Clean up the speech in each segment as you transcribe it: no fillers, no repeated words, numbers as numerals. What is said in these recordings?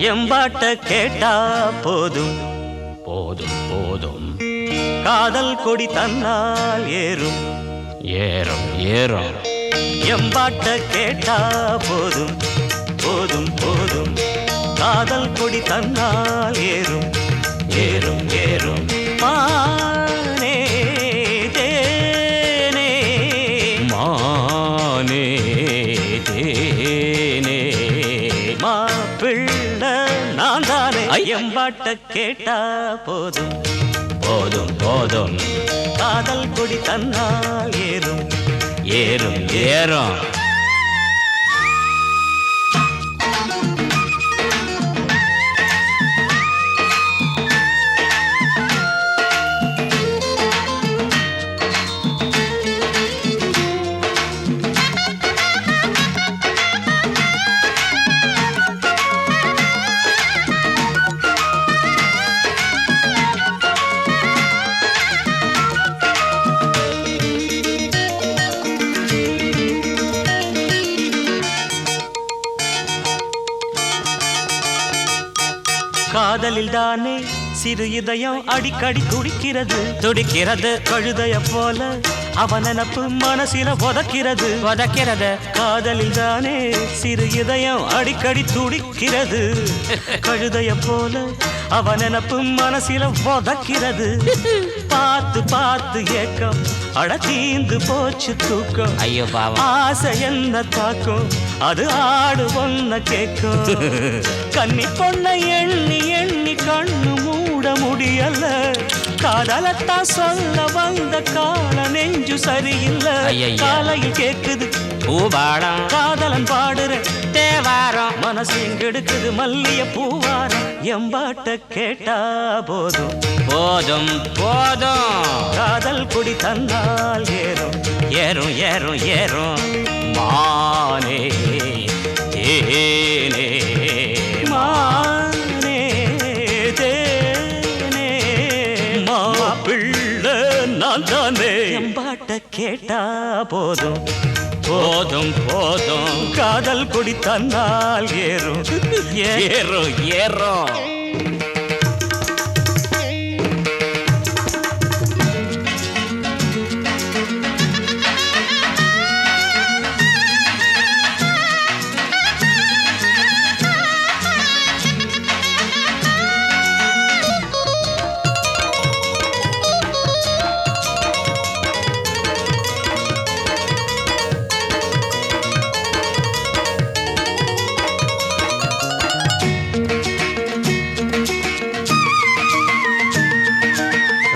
எம்பாட்ட கேட்டா போதும் போதும் போதும் காதல் கொடி தன்னால் ஏறும் ஏறும் ஏறும் எம்பாட்ட கேட்டா போதும் போதும் போதும் காதல் கொடி தன்னால் ஏறும் ஏறும் ஏறும் மானே தேனே மானே தேனே மாப்பிள்ளை நான் தானே எம்பாட்ட கேட்டா போதும் போதும் போதும் காதல் கொடி தன்னால் ஏறும் ஏறும் ஏறும் காதலில் தானே சிறு இதயம் அடிக்கடி துடிக்கிறது துடிக்கிறது கழுதைய போல அவன் நினப்பு மனசில உதக்கிறது உதக்கிறது காதலில் தானே சிறு இதயம் அடிக்கடி துடிக்கிறது கழுதைய போல அவன் நினப்பு மனசில உதக்கிறது பார்த்து பார்த்து ஏக்கம் அட தீந்து போச்சு தூக்கம் ஐயோ பாவம் ஆசை என்ன தாக்கும் அது ஆடு ஒன்ன கேட்கும் கன்னி பொண்ண எண்ணி எண்ணி கண்ணு மூட முடியல காதலத்தான் சொல்ல வந்த கால நெஞ்சு சரியில்லை காலையில் கேக்குது பூபாடம் காதலன் பாடுற தேவாரம் மனசு கெடுக்குது மல்லிய பூவாரம் எம்பாட்ட கேட்டா போதும் போதும் போதும் காதல் கொடி தன்னால் ஏறும் ஏறும் ஏறும் ஏறும் மானே தேனே மானே தேனே மாப்பிள்ளை நான் தானே எம்பாட்ட கேட்டா போதும் போதும் போதும் காதல் கொடி தன்னால் ஏறும் ஏறும் ஏறும்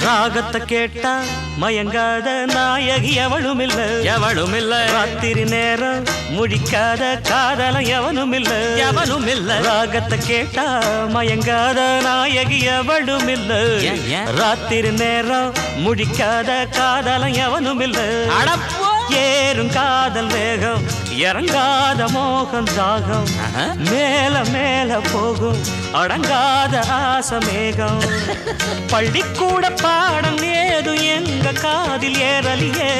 ராகத்தை கேட்டா மயங்காத நாயகி எவளும் இல்ல ராத்திரி நேரம் முழிக்காத காதல எவனும் இல்ல ராகத்தை கேட்டா மயங்காத நாயகி எவளும் இல்ல ராத்திரி நேரம் முழிக்காத காதல எவனும் இல்ல ஏறும் காதல் வேகம் இறங்காத மோகம் தாகம் மேல மேல போகும் அடங்காத ஆசமேகம் பள்ளிக்கூட பாடம் ஏது எங்க காதில் ஏறலியே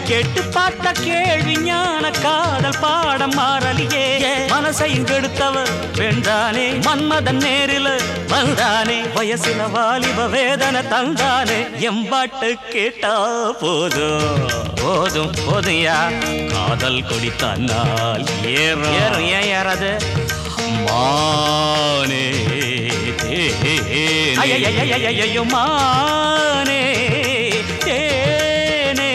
கேட்டு பார்த்த கேள்வி ஞான காதல் பாடம் மாறலியே மனசையும் கெடுத்தவர் வென்றானே மன்மதன் நேரில் வந்தானே வயசில வாலிப வேதனை தந்தானே எம்பாட்டு கேட்டா போதும் போதும் போதையா காதல் கொடி தன்னால் ஏறும் ஏறும் ஏன் ஏறாது மானே தேனே மானே தேனே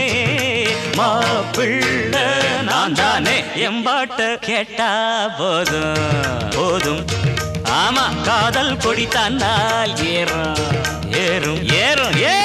மாப்பிள்ளை நான் தானே எம்பாட்ட கேட்டா போதும் போதும் ஆமா காதல் கொடி தன்னால் ஏறும் ஏறும் ஏறும் ஏ